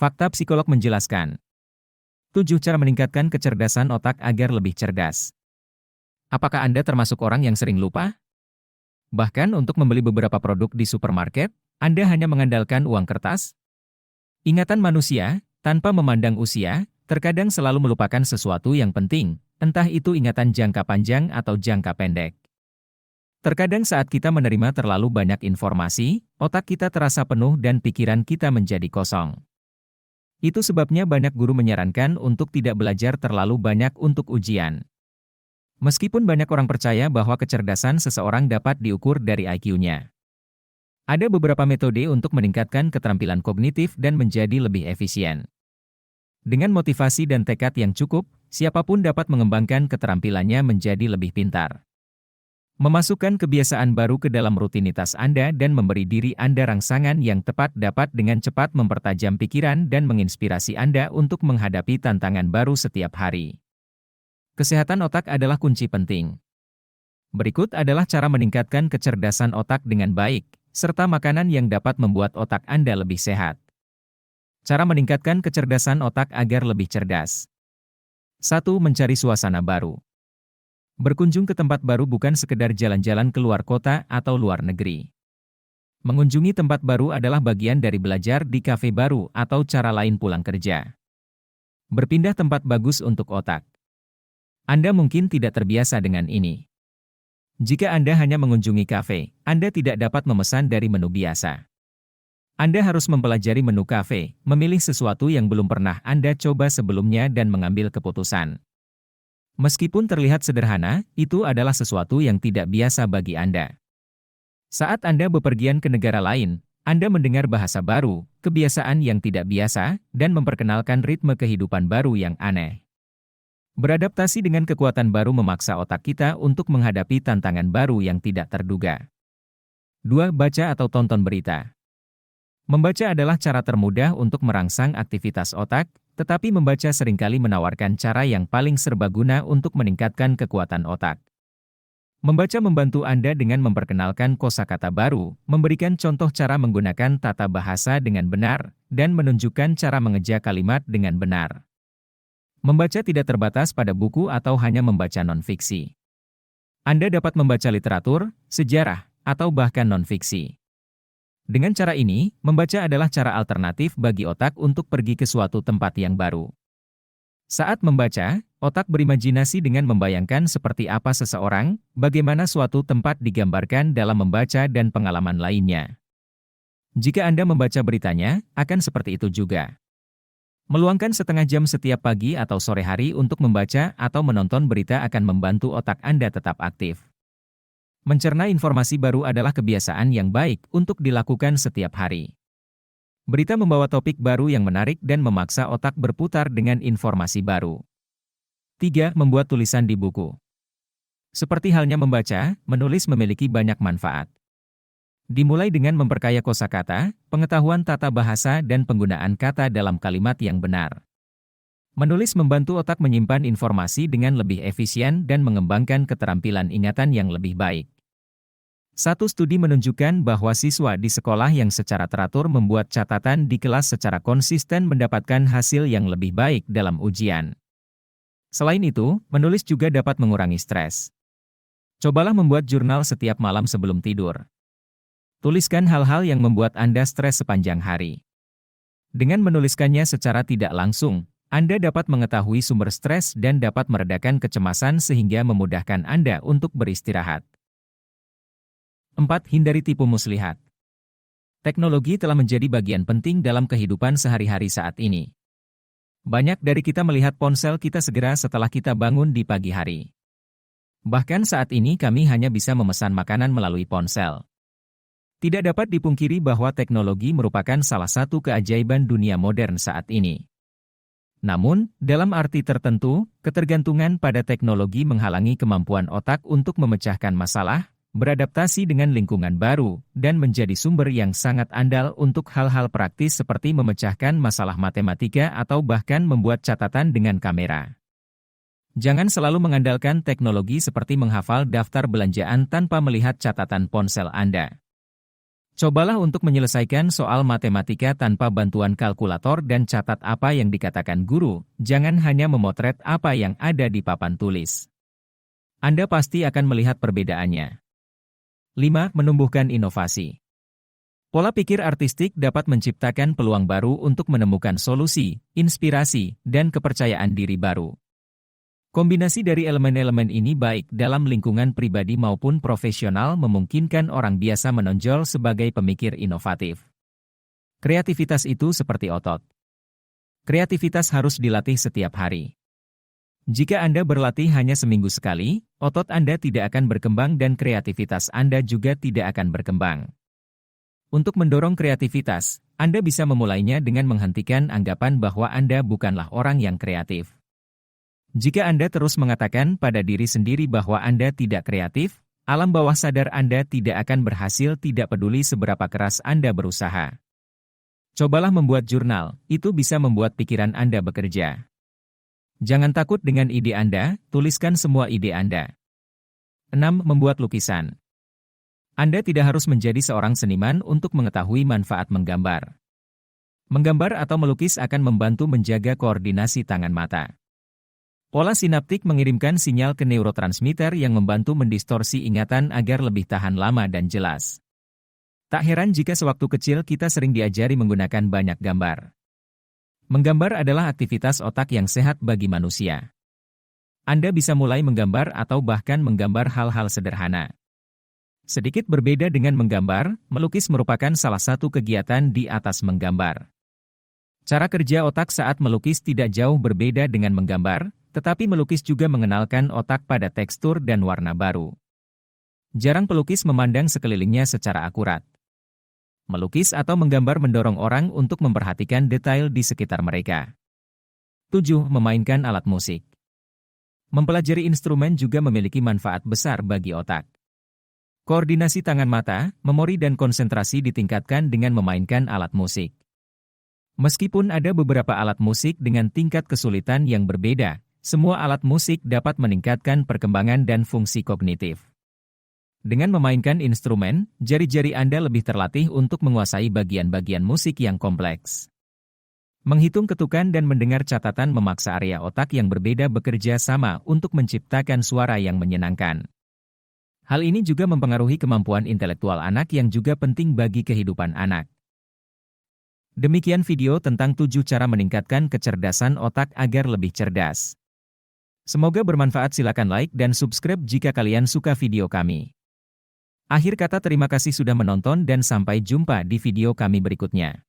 Fakta psikolog menjelaskan. 7 cara meningkatkan kecerdasan otak agar lebih cerdas. Apakah Anda termasuk orang yang sering lupa? Bahkan untuk membeli beberapa produk di supermarket, Anda hanya mengandalkan uang kertas? Ingatan manusia, tanpa memandang usia, terkadang selalu melupakan sesuatu yang penting, entah itu ingatan jangka panjang atau jangka pendek. Terkadang saat kita menerima terlalu banyak informasi, otak kita terasa penuh dan pikiran kita menjadi kosong. Itu sebabnya banyak guru menyarankan untuk tidak belajar terlalu banyak untuk ujian. Meskipun banyak orang percaya bahwa kecerdasan seseorang dapat diukur dari IQ-nya. Ada beberapa metode untuk meningkatkan keterampilan kognitif dan menjadi lebih efisien. Dengan motivasi dan tekad yang cukup, siapapun dapat mengembangkan keterampilannya menjadi lebih pintar. Memasukkan kebiasaan baru ke dalam rutinitas Anda dan memberi diri Anda rangsangan yang tepat dapat dengan cepat mempertajam pikiran dan menginspirasi Anda untuk menghadapi tantangan baru setiap hari. Kesehatan otak adalah kunci penting. Berikut adalah cara meningkatkan kecerdasan otak dengan baik, serta makanan yang dapat membuat otak Anda lebih sehat. Cara meningkatkan kecerdasan otak agar lebih cerdas. 1. Mencari suasana baru. Berkunjung ke tempat baru bukan sekedar jalan-jalan ke luar kota atau luar negeri. Mengunjungi tempat baru adalah bagian dari belajar di kafe baru atau cara lain pulang kerja. Berpindah tempat bagus untuk otak. Anda mungkin tidak terbiasa dengan ini. Jika Anda hanya mengunjungi kafe, Anda tidak dapat memesan dari menu biasa. Anda harus mempelajari menu kafe, memilih sesuatu yang belum pernah Anda coba sebelumnya dan mengambil keputusan. Meskipun terlihat sederhana, itu adalah sesuatu yang tidak biasa bagi Anda. Saat Anda bepergian ke negara lain, Anda mendengar bahasa baru, kebiasaan yang tidak biasa, dan memperkenalkan ritme kehidupan baru yang aneh. Beradaptasi dengan kekuatan baru memaksa otak kita untuk menghadapi tantangan baru yang tidak terduga. 2. Baca atau tonton berita. Membaca adalah cara termudah untuk merangsang aktivitas otak, tetapi membaca seringkali menawarkan cara yang paling serbaguna untuk meningkatkan kekuatan otak. Membaca membantu Anda dengan memperkenalkan kosakata baru, memberikan contoh cara menggunakan tata bahasa dengan benar, dan menunjukkan cara mengeja kalimat dengan benar. Membaca tidak terbatas pada buku atau hanya membaca non-fiksi. Anda dapat membaca literatur, sejarah, atau bahkan non-fiksi. Dengan cara ini, membaca adalah cara alternatif bagi otak untuk pergi ke suatu tempat yang baru. Saat membaca, otak berimajinasi dengan membayangkan seperti apa seseorang, bagaimana suatu tempat digambarkan dalam membaca dan pengalaman lainnya. Jika Anda membaca beritanya, akan seperti itu juga. Meluangkan setengah jam setiap pagi atau sore hari untuk membaca atau menonton berita akan membantu otak Anda tetap aktif. Mencerna informasi baru adalah kebiasaan yang baik untuk dilakukan setiap hari. Berita membawa topik baru yang menarik dan memaksa otak berputar dengan informasi baru. 3. Membuat tulisan di buku. Seperti halnya membaca, menulis memiliki banyak manfaat. Dimulai dengan memperkaya kosakata, pengetahuan tata bahasa dan penggunaan kata dalam kalimat yang benar. Menulis membantu otak menyimpan informasi dengan lebih efisien dan mengembangkan keterampilan ingatan yang lebih baik. Satu studi menunjukkan bahwa siswa di sekolah yang secara teratur membuat catatan di kelas secara konsisten mendapatkan hasil yang lebih baik dalam ujian. Selain itu, menulis juga dapat mengurangi stres. Cobalah membuat jurnal setiap malam sebelum tidur. Tuliskan hal-hal yang membuat Anda stres sepanjang hari. Dengan menuliskannya secara tidak langsung, Anda dapat mengetahui sumber stres dan dapat meredakan kecemasan sehingga memudahkan Anda untuk beristirahat. 4. Hindari tipu muslihat. Teknologi telah menjadi bagian penting dalam kehidupan sehari-hari saat ini. Banyak dari kita melihat ponsel kita segera setelah kita bangun di pagi hari. Bahkan saat ini kami hanya bisa memesan makanan melalui ponsel. Tidak dapat dipungkiri bahwa teknologi merupakan salah satu keajaiban dunia modern saat ini. Namun, dalam arti tertentu, ketergantungan pada teknologi menghalangi kemampuan otak untuk memecahkan masalah, beradaptasi dengan lingkungan baru, dan menjadi sumber yang sangat andal untuk hal-hal praktis seperti memecahkan masalah matematika atau bahkan membuat catatan dengan kamera. Jangan selalu mengandalkan teknologi seperti menghafal daftar belanjaan tanpa melihat catatan ponsel Anda. Cobalah untuk menyelesaikan soal matematika tanpa bantuan kalkulator dan catat apa yang dikatakan guru, jangan hanya memotret apa yang ada di papan tulis. Anda pasti akan melihat perbedaannya. 5. Menumbuhkan inovasi. Pola pikir artistik dapat menciptakan peluang baru untuk menemukan solusi, inspirasi, dan kepercayaan diri baru. Kombinasi dari elemen-elemen ini baik dalam lingkungan pribadi maupun profesional memungkinkan orang biasa menonjol sebagai pemikir inovatif. Kreativitas itu seperti otot. Kreativitas harus dilatih setiap hari. Jika Anda berlatih hanya seminggu sekali, otot Anda tidak akan berkembang dan kreativitas Anda juga tidak akan berkembang. Untuk mendorong kreativitas, Anda bisa memulainya dengan menghentikan anggapan bahwa Anda bukanlah orang yang kreatif. Jika Anda terus mengatakan pada diri sendiri bahwa Anda tidak kreatif, alam bawah sadar Anda tidak akan berhasil tidak peduli seberapa keras Anda berusaha. Cobalah membuat jurnal, itu bisa membuat pikiran Anda bekerja. Jangan takut dengan ide Anda, tuliskan semua ide Anda. 6. Membuat lukisan. Anda tidak harus menjadi seorang seniman untuk mengetahui manfaat menggambar. Menggambar atau melukis akan membantu menjaga koordinasi tangan mata. Pola sinaptik mengirimkan sinyal ke neurotransmitter yang membantu mendistorsi ingatan agar lebih tahan lama dan jelas. Tak heran jika sewaktu kecil kita sering diajari menggunakan banyak gambar. Menggambar adalah aktivitas otak yang sehat bagi manusia. Anda bisa mulai menggambar atau bahkan menggambar hal-hal sederhana. Sedikit berbeda dengan menggambar, melukis merupakan salah satu kegiatan di atas menggambar. Cara kerja otak saat melukis tidak jauh berbeda dengan menggambar, tetapi melukis juga mengenalkan otak pada tekstur dan warna baru. Jarang pelukis memandang sekelilingnya secara akurat. Melukis atau menggambar mendorong orang untuk memperhatikan detail di sekitar mereka. 7. Memainkan alat musik. Mempelajari instrumen juga memiliki manfaat besar bagi otak. Koordinasi tangan mata, memori dan konsentrasi ditingkatkan dengan memainkan alat musik. Meskipun ada beberapa alat musik dengan tingkat kesulitan yang berbeda, semua alat musik dapat meningkatkan perkembangan dan fungsi kognitif. Dengan memainkan instrumen, jari-jari Anda lebih terlatih untuk menguasai bagian-bagian musik yang kompleks. Menghitung ketukan dan mendengar catatan memaksa area otak yang berbeda bekerja sama untuk menciptakan suara yang menyenangkan. Hal ini juga mempengaruhi kemampuan intelektual anak yang juga penting bagi kehidupan anak. Demikian video tentang 7 cara meningkatkan kecerdasan otak agar lebih cerdas. Semoga bermanfaat, silakan like dan subscribe jika kalian suka video kami. Akhir kata terima kasih sudah menonton dan sampai jumpa di video kami berikutnya.